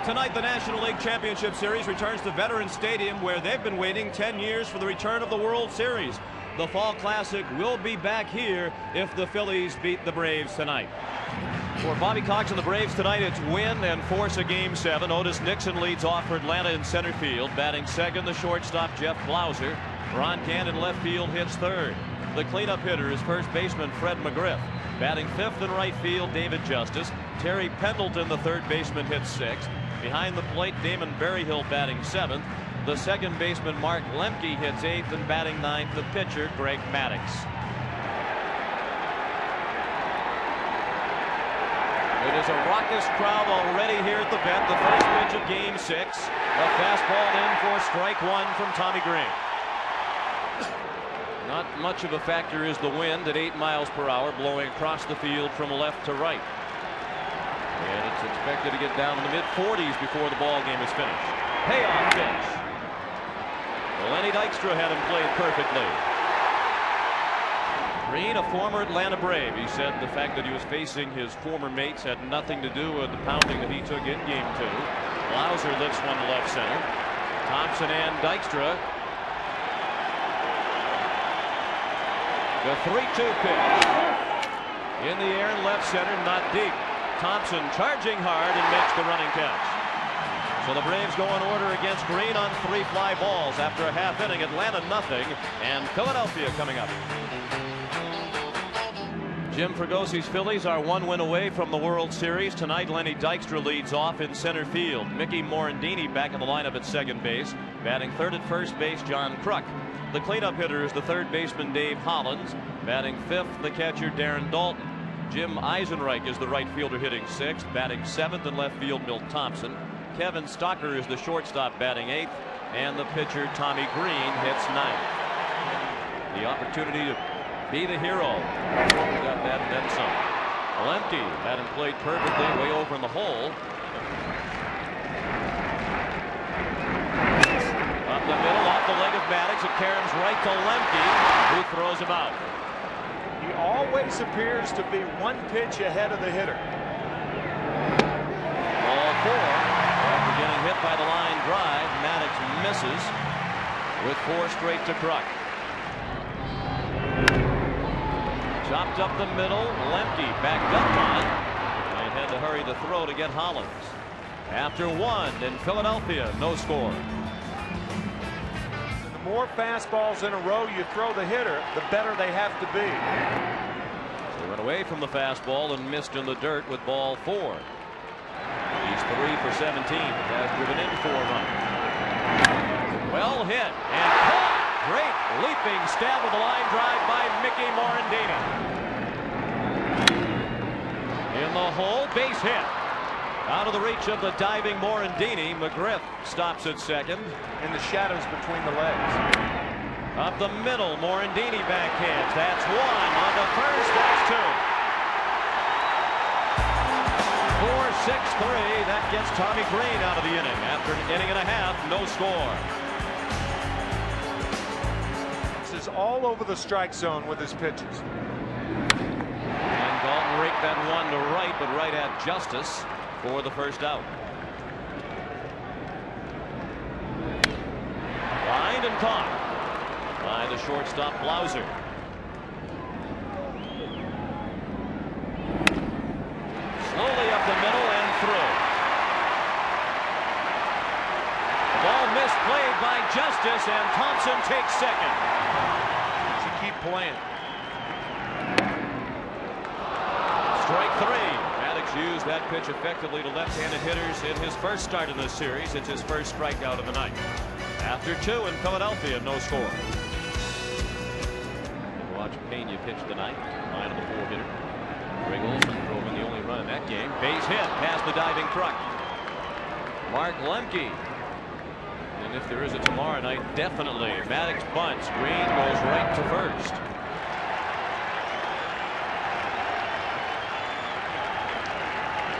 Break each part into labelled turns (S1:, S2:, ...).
S1: Tonight, the National League Championship Series returns to Veterans Stadium, where they've been waiting 10 years for the return of the World Series. The Fall Classic will be back here if the Phillies beat the Braves tonight. For Bobby Cox and the Braves tonight, it's win and force a Game 7. Otis Nixon leads off for Atlanta in center field. Batting second, the shortstop Jeff Blauser. Ron Gant in left field hits third. The cleanup hitter is first baseman Fred McGriff. Batting fifth in right field, David Justice. Terry Pendleton, the third baseman, hits sixth. Behind the plate, Damon Berryhill batting seventh. The second baseman, Mark Lemke, hits eighth, and batting ninth, the pitcher, Greg Maddux. It is a raucous crowd already here at the vet. The first pitch of Game 6. A fastball in for strike one from Tommy Green. Not much of a factor is the wind at 8 miles per hour blowing across the field from left to right. And it's expected to get down in the mid-40s before the ball game is finished. Payoff pitch. Lenny Dykstra had him played perfectly. Green, a former Atlanta Brave. He said the fact that he was facing his former mates had nothing to do with the pounding that he took in Game 2. Blauser lifts one to left center. Thompson and Dykstra. The 3-2 pitch. In the air in left center, not deep. Thompson charging hard and makes the running catch. So the Braves go in order against Green on 3 fly balls after a half inning. Atlanta nothing, and Philadelphia coming up. Jim Fragosi's Phillies are 1 win away from the World Series. Tonight, Lenny Dykstra leads off in center field. Mickey Morandini back in the lineup at second base. Batting third at first base, John Kruk. The cleanup hitter is the third baseman, Dave Hollins. Batting fifth, the catcher, Darren Dalton. Jim Eisenreich is the right fielder hitting sixth. Batting seventh in left field, Milt Thompson. Kevin Stocker is the shortstop batting eighth. And the pitcher, Tommy Green, hits ninth. The opportunity to be the hero. Got that and then some. Lemke had him played perfectly way over in the hole. Up the middle, off the leg of Maddux. It caroms right to Lemke, who throws him out.
S2: He always appears to be one pitch ahead of the hitter.
S1: Ball 4. After getting hit by the line drive, Maddux misses with 4 straight to Kruk. Chopped up the middle. Lemke backed up on and had to hurry the throw to get Hollins. After 1 in Philadelphia, no score.
S2: The more fastballs in a row you throw the hitter, the better they have to be.
S1: They went away from the fastball and missed in the dirt with ball 4. He's 3 for 17. Has driven in 4 runs. Well hit and caught. Great leaping stab of the line drive by Mickey Morandini. In the hole, base hit. Out of the reach of the diving Morandini. McGriff stops at second.
S2: In the shadows between the legs.
S1: Up the middle, Morandini backhands. That's 1. On to first, that's 2. 4-6-3. That gets Tommy Green out of the inning. After an inning and a half, no score.
S2: Is all over the strike zone with his pitches.
S1: And Galton raked that one to right, but right at Justice for the first out. Lined and caught by the shortstop Blauser. Slowly up the middle and through. The ball misplayed by Justice, and Thompson takes second.
S2: Keep playing.
S1: Strike 3. Maddux used that pitch effectively to left-handed hitters in his first start in this series. It's his first strikeout of the night. After 2 in Philadelphia, no score. Watch Pena pitch tonight. Line of the 4-hitter. Greg Olson drove in the only run in that game. Base hit past the diving Kruk. Mark Lemke. And if there is a tomorrow night, definitely. Maddux bunts. Green goes right to first.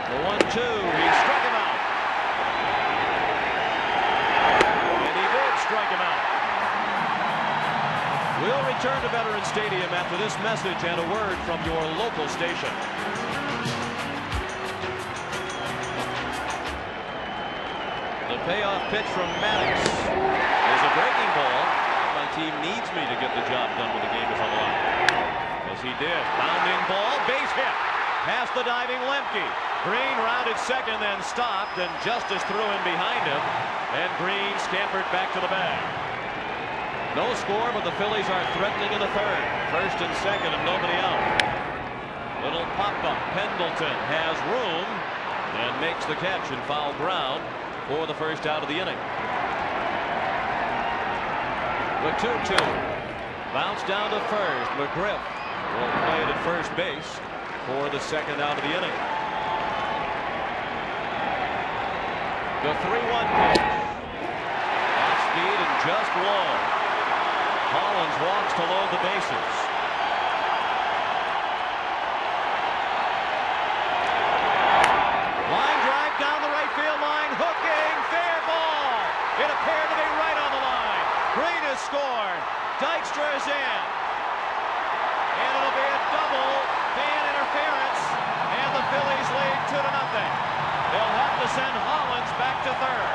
S1: The 1-2. He struck him out. And he did strike him out. We'll return to Veterans Stadium after this message and a word from your local station. The payoff pitch from Maddox is a breaking ball. My team needs me to get the job done when the game is on the line. As he did. Bounding ball, base hit. Past the diving Lemke. Green rounded second, then stopped, and Justice threw in behind him. And Green scampered back to the bag. No score, but the Phillies are threatening in the third. First and second, and nobody out. Little pop-up. Pendleton has room and makes the catch in foul ground for the first out of the inning. The 2-2. Bounce down to first. McGriff will play it at first base for the second out of the inning. The 3-1 pitch. Off speed and just low. Hollins walks to load the bases. Line drive down the right field line. Hooking. Fair ball. It appeared to be right on the line. Green has scored. Dykstra is in. And it'll be a double fan interference. And the Phillies lead 2-0. They'll have to send Hollins back to third.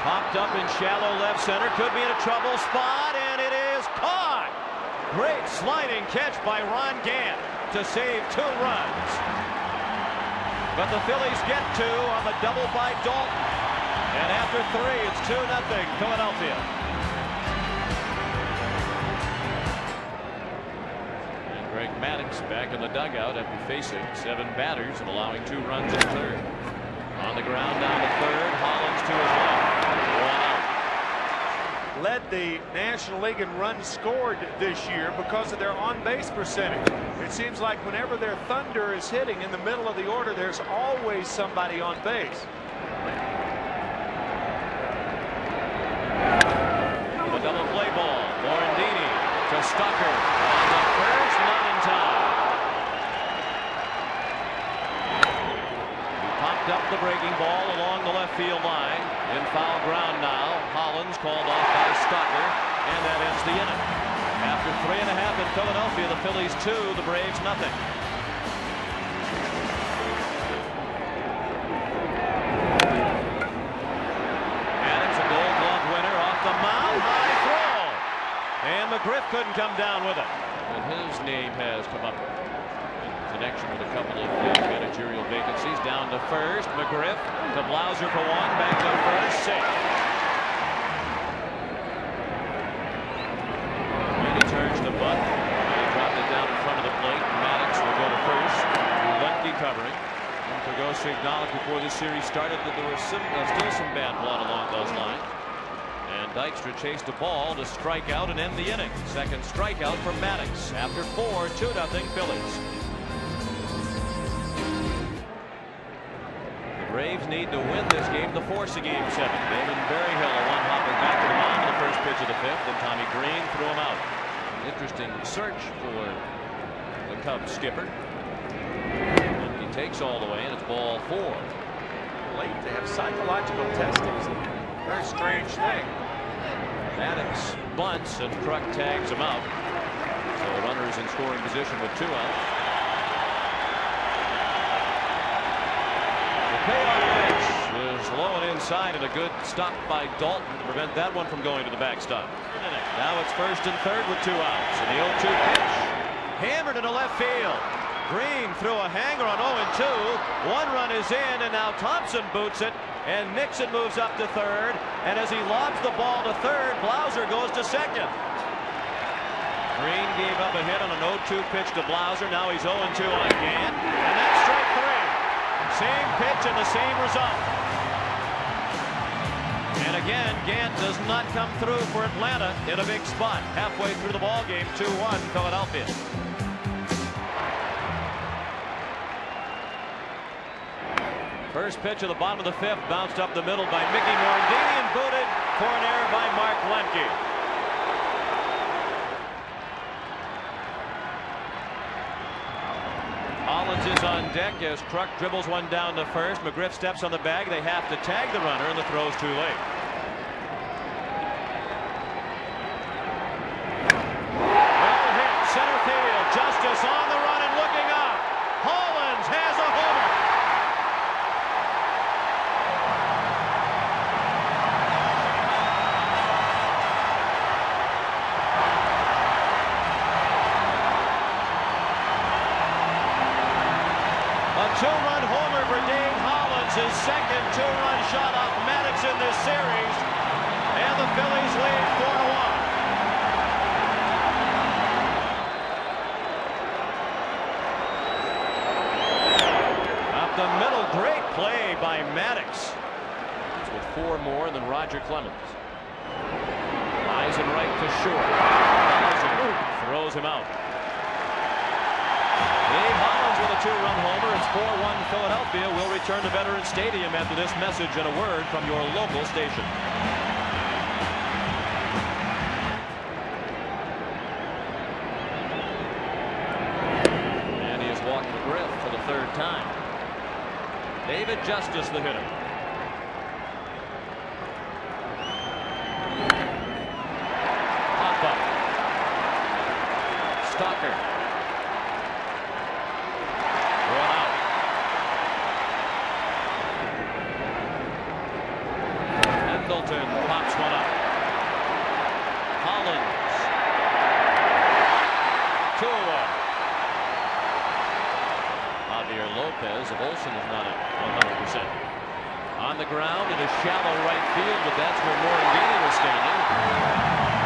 S1: Popped up in shallow left center. Could be in a trouble spot. And it is caught. Great sliding catch by Ron Gant to save 2 runs. But the Phillies get 2 on the double by Dalton. And after 3, it's 2-0 Philadelphia. And Greg Maddox back in the dugout after facing 7 batters and allowing 2 runs in third. On the ground down to third. Hollins to his left. 1 out.
S2: Led the National League in runs scored this year because of their on-base percentage. It seems like whenever their thunder is hitting in the middle of the order, there's always somebody on base.
S1: The double play ball. Morandini to Stucker. On the first, not in time. He popped up the breaking ball along the left field line. In foul ground now. Hollins called off by Stucker, and that ends the inning. After 3.5 in Philadelphia, the Phillies 2, the Braves nothing. Adams, a Gold Glove winner, off the mound, high throw, and McGriff couldn't come down with it. And his name has come up in connection with a couple of managerial vacancies. Down to first, McGriff to Blauser for 1, back to first, 6. Turns to butt. He dropped it down in front of the plate. Maddox will go to first. Lemke covering. And Ferguson acknowledged before this series started that there was still some bad blood along those lines. And Dykstra chased the ball to strike out and end the inning. Second strikeout for Maddox. After 4, 2-0 Phillies. The Braves need to win this game to force a game 7. Damon Berryhill, a one-hopper back to the mound in the first pitch of the 5th, and Tommy Green threw him out. Interesting search for the Cubs skipper. And he takes all the way, and it's ball 4.
S2: Late to have psychological testing. Very strange thing.
S1: Maddox bunts, and Kruk tags him out. So the runner is in scoring position with 2 outs. The payoff pitch is low and inside, and a good stop by Dalton to prevent that one from going to the backstop. Now it's first and third with 2 outs. And the 0-2 pitch hammered into left field. Green threw a hanger on 0-2. 1 run is in, and now Thompson boots it, and Nixon moves up to third. And as he lobs the ball to third, Blauser goes to second. Green gave up a hit on an 0-2 pitch to Blauser. Now he's 0-2 on Gant, and that's strike 3. Same pitch and the same result. And again, Gant does not come through for Atlanta in a big spot. Halfway through the ball game, 2-1 Philadelphia. First pitch of the bottom of the 5th, bounced up the middle by Mickey Morandini and booted for an error by Mark Lemke. Hollins is on deck as Kruk dribbles one down to first. McGriff steps on the bag. They have to tag the runner, and the throw's too late. Well hit, center field. Justice on the run and looking up. Hollins has a homer. his second two-run shot off Maddox in this series, and the Phillies lead 4-1. Up the middle, great play by Maddox. With 4 more than Roger Clemens. Eyes and right to short. Throws him out. Dave Hollins with a 2-run homer. It's 4-1 Philadelphia. Will return to Veterans Stadium after this message and a word from your local station. And he has walked McGriff for the 3rd time. David Justice, the hitter. Stalker. Run out. Pendleton pops one up. Hollins. 2-1. Javier Lopez of Olsen is not at 100%. On the ground in a shallow right field, but that's where Morandini was standing.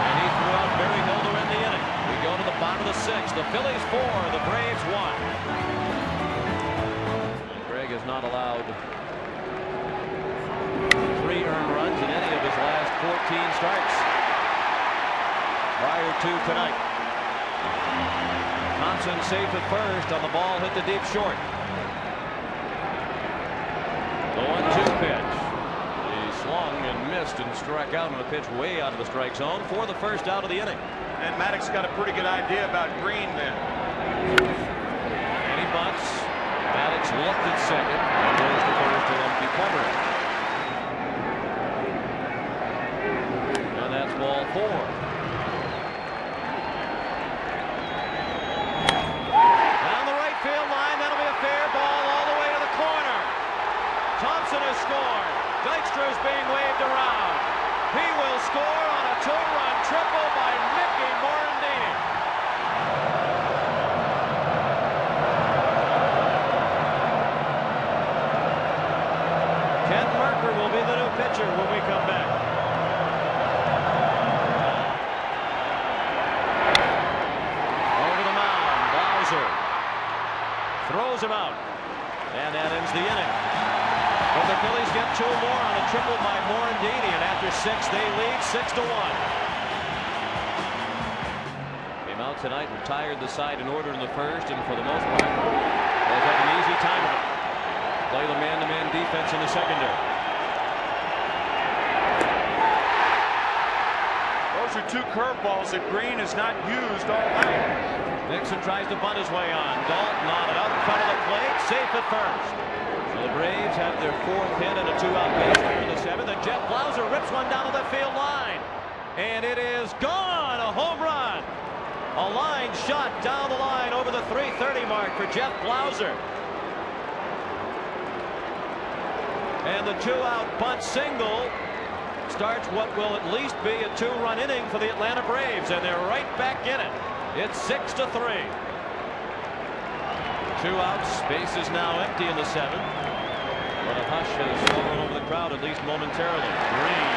S1: And he threw out Barry Hill to end the inning. We go to the bottom of the 6th. The Phillies 4, the Braves 1. And Greg has not allowed 3 earned runs in any of his last 14 starts prior to tonight. Thompson safe at first on the ball, hit the deep short. The 1-2 pitch. He swung and missed and struck out on a pitch way out of the strike zone for the first out of the inning.
S2: And Maddox got a pretty good idea about Green then.
S1: And he bunts. Maddox looked at second and goes to first to empty cover. And that's ball 4. Down the right field line, that'll be a fair ball all the way to the corner. Thompson has scored. Dykstra's being waved around. He will score on a 2-run triple by Mickey Morandini. Ken Merker will be the new pitcher when we come back. Over the mound, Blauser throws him out, and that ends the inning. But the Phillies get 2 more on a triple by Morandini, and after 6, they lead 6-1. Came out tonight, retired the side in order in the first, and for the most part, they've had an easy time of it. Play the man-to-man defense in the secondary.
S2: Those are 2 curveballs that Green has not used all night.
S1: Nixon tries to bunt his way on. Dalton on it out in front of the plate, safe at first. The Braves have their 4th hit and a 2-out base in the 7th, and Jeff Blauser rips one down to the field line, and it is gone. A home run, a line shot down the line over the 330 mark for Jeff Blauser, and the 2-out bunt single starts what will at least be a 2-run inning for the Atlanta Braves, and they're right back in it. It's 6-3. 2 outs. Space is now empty in the 7th. But a hush has fallen over the crowd, at least momentarily. Green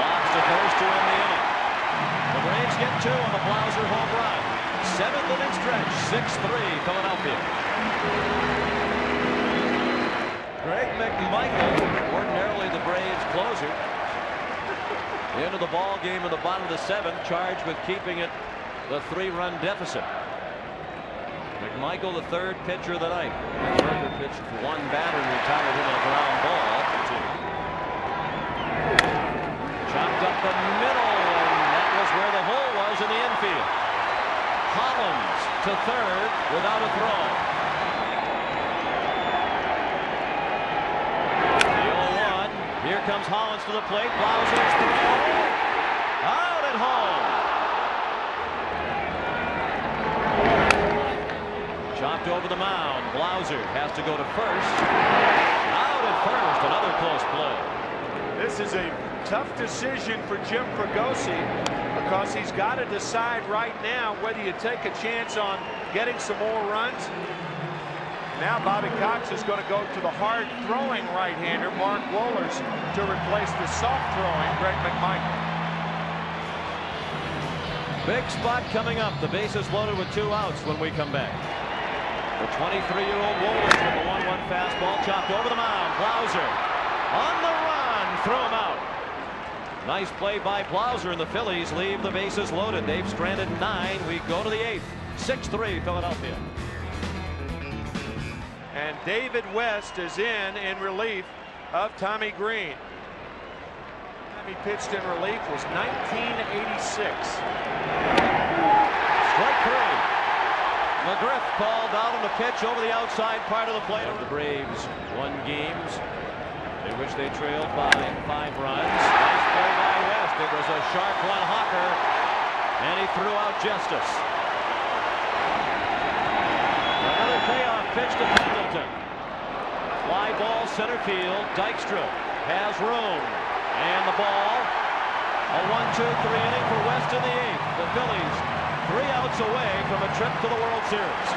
S1: walks to first to end the inning. The Braves get 2 on the Blauser home run. 7th inning stretch, 6-3 Philadelphia. Greg McMichael, ordinarily the Braves closer, into the ball game in the bottom of the 7th, charged with keeping it the 3-run deficit. McMichael, the 3rd pitcher of the night. Merker pitched 1 batter and retired in a ground ball for 2. Chopped up the middle, and that was where the hole was in the infield. Hollins to 3rd without a throw. The 0-1. Here comes Hollins to the plate. Blauser's throw. Out at home. Chopped over the mound. Blauser has to go to first. Out at first. Another close play.
S2: This is a tough decision for Jim Fregosi, because he's got to decide right now whether you take a chance on getting some more runs Now Bobby Cox is going to go to the hard-throwing right-hander, Mark Wohlers, to replace the soft-throwing Greg McMichael.
S1: Big spot coming up. The bases loaded with 2 outs when we come back. The 23-year-old Wohlers with the 1-1 fastball chopped over the mound. Blauser on the run, throw him out. Nice play by Blauser, and the Phillies leave the bases loaded. They've stranded 9. We go to the 8th. 6-3 Philadelphia.
S2: And David West is in relief of Tommy Green. Time he pitched in relief was 1986.
S1: Strike 3. McGriff called out on the pitch over the outside part of the plate. The Braves won games in which they trailed by 5 runs. Nice play by West. It was a sharp one, Hawker, and he threw out Justice. Another payoff pitch to Pendleton. Fly ball center field. Dykstra has room, and the ball. A 1-2-3 inning for West in the 8th. The Phillies 3 outs away from a trip to the World Series.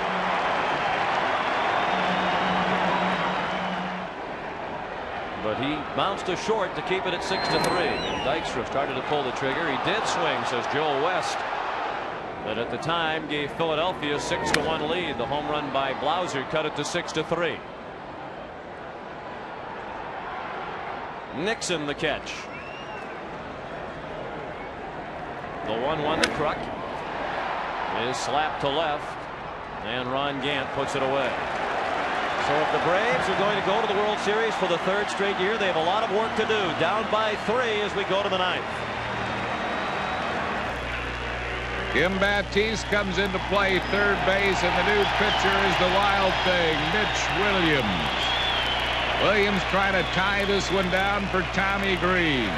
S1: But he bounced to short to keep it at 6-3. And Dykstra started to pull the trigger. He did swing, says Joel West. That at the time gave Philadelphia a 6-1 lead. The home run by Blauser cut it to 6-3. Nixon the catch. The 1-1 to Kruk is slapped to left, and Ron Gant puts it away. So if the Braves are going to go to the World Series for the 3rd straight year, they have a lot of work to do. Down by 3 as we go to the 9th.
S3: Kim Baptiste comes into play, third base, and the new pitcher is the wild thing, Mitch Williams. Williams trying to tie this one down for Tommy Green.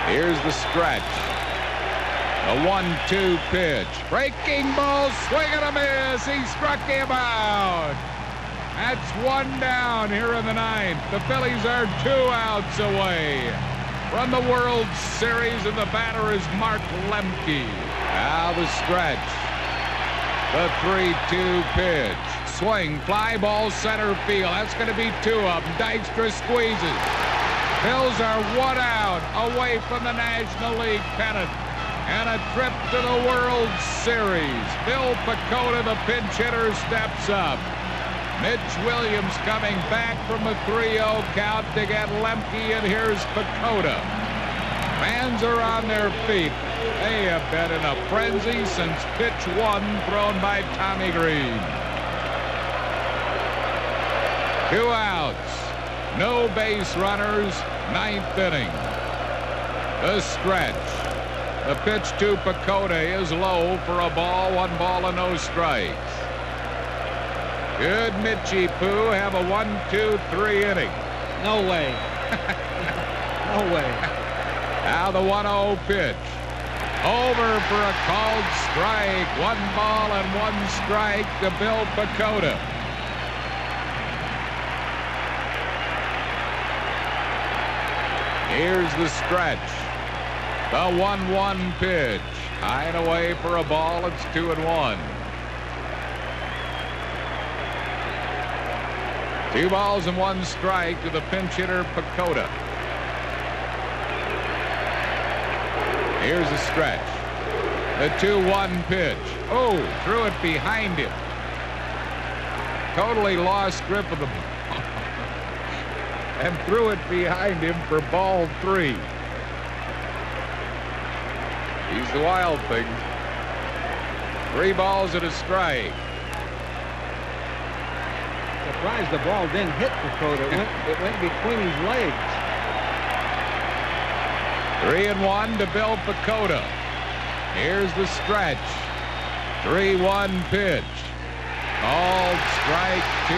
S3: Here's the stretch. A 1-2 pitch. Breaking ball, swing and a miss. He struck him out. That's 1 down here in the 9th. The Phillies are 2 outs away from the World Series, and the batter is Mark Lemke. Now the stretch. The 3-2 pitch. Swing, fly ball center field. That's going to be 2 of them. Dykstra squeezes. Phils are 1 out away from the National League pennant and a trip to the World Series. Phil Pecota, the pinch hitter, steps up. Mitch Williams coming back from a 3-0 count to get Lemke, and here's Pecota. Fans are on their feet. They have been in a frenzy since pitch 1 thrown by Tommy Green. 2 outs. No base runners. 9th inning. The stretch. The pitch to Pecota is low for a ball. 1 ball and no strikes. Could Mitchie Poo have a 1-2-3 inning?
S4: No way. No way.
S3: Now the 1-0 pitch. Over for a called strike. 1 ball and 1 strike to Bill Pecota. Here's the stretch. The 1-1 pitch. High and away for a ball. It's 2-1. 2 balls and 1 strike to the pinch hitter Pecota. Here's the stretch. The 2-1 pitch. Oh, threw it behind him. Totally lost grip of the ball and threw it behind him for ball 3. He's the wild thing. 3 balls and a strike.
S4: Surprised the ball didn't hit Pecota. It went between his legs.
S3: 3-1 to Bill Pecota. Here's the stretch. 3-1 pitch. Called strike 2.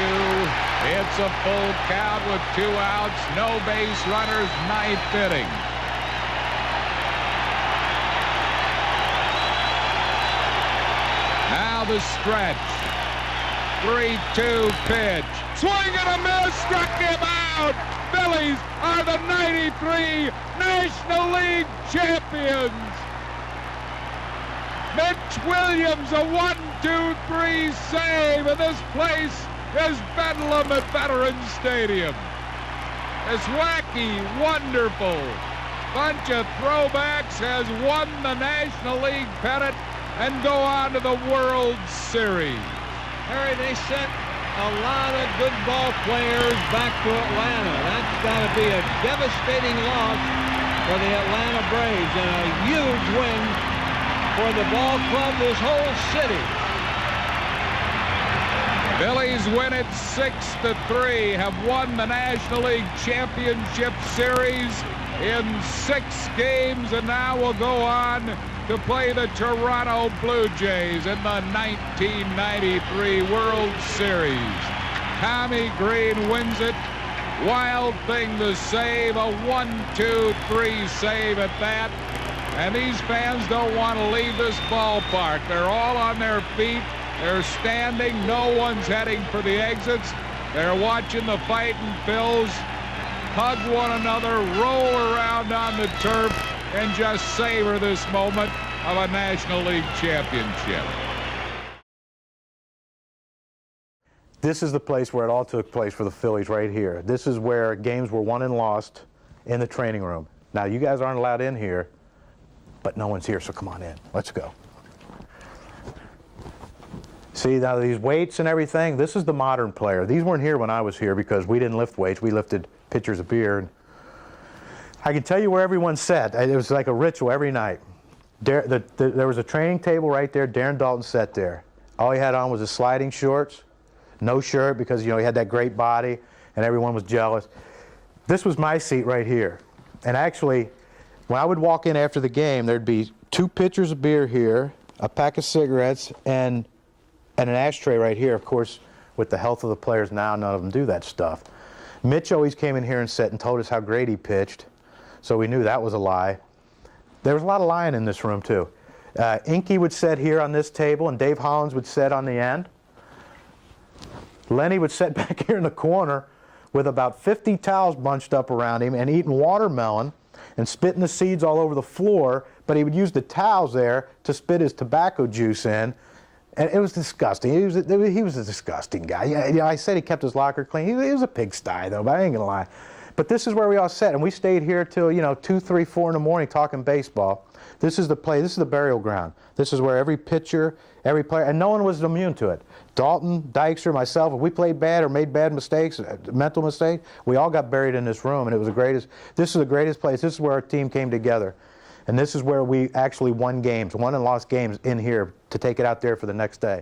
S3: It's a full count with 2 outs. No base runners. 9th inning. Now the stretch. 3-2 pitch. Swing and a miss. Struck him out. Phillies are the '93 National League champions. Mitch Williams, a 1-2-3 save, and this place is bedlam at Veterans Stadium. This wacky, wonderful bunch of throwbacks has won the National League pennant and go on to the World Series.
S4: Harry, they sent a lot of good ball players back to Atlanta. That's got to be a devastating loss for the Atlanta Braves and a huge win for the ball club, this whole city.
S3: Phillies win it 6-3, have won the National League Championship Series in 6 games, and now will go on to play the Toronto Blue Jays in the 1993 World Series. Tommy Green wins it. Wild thing to save, a 1-2-3 save at that. And these fans don't want to leave this ballpark. They're all on their feet. They're standing. No one's heading for the exits. They're watching the fighting Phils hug one another, roll around on the turf, and just savor this moment of a National League championship.
S5: This is the place where it all took place for the Phillies right here. This is where games were won and lost in the training room. Now, you guys aren't allowed in here, but no one's here, so come on in. Let's go. See, now these weights and everything, this is the modern player. These weren't here when I was here because we didn't lift weights. We lifted pitchers of beer. And I can tell you where everyone sat. It was like a ritual every night. There was a training table right there. Darren Daulton sat there. All he had on was his sliding shorts, no shirt because, you know, he had that great body and everyone was jealous. This was my seat right here. And actually, when I would walk in after the game, there'd be 2 pitchers of beer here, a pack of cigarettes, and an ashtray right here. Of course, with the health of the players now, none of them do that stuff. Mitch always came in here and sat and told us how great he pitched, so we knew that was a lie. There was a lot of lying in this room, too. Inky would sit here on this table, and Dave Hollins would sit on the end. Lenny would sit back here in the corner with about 50 towels bunched up around him and eating watermelon and spitting the seeds all over the floor, but he would use the towels there to spit his tobacco juice in. And it was disgusting. He was a disgusting guy. Yeah, I said he kept his locker clean. He was a pigsty, though, but I ain't going to lie. But this is where we all sat, and we stayed here till, 2, 3, 4 in the morning talking baseball. This is the place. This is the burial ground. This is where every pitcher, every player, and no one was immune to it. Daulton, Dykstra, myself, if we played bad or made bad mistakes, mental mistakes, we all got buried in this room, and it was the greatest. This is the greatest place. This is where our team came together. And this is where we actually won games, won and lost games in here to take it out there for the next day.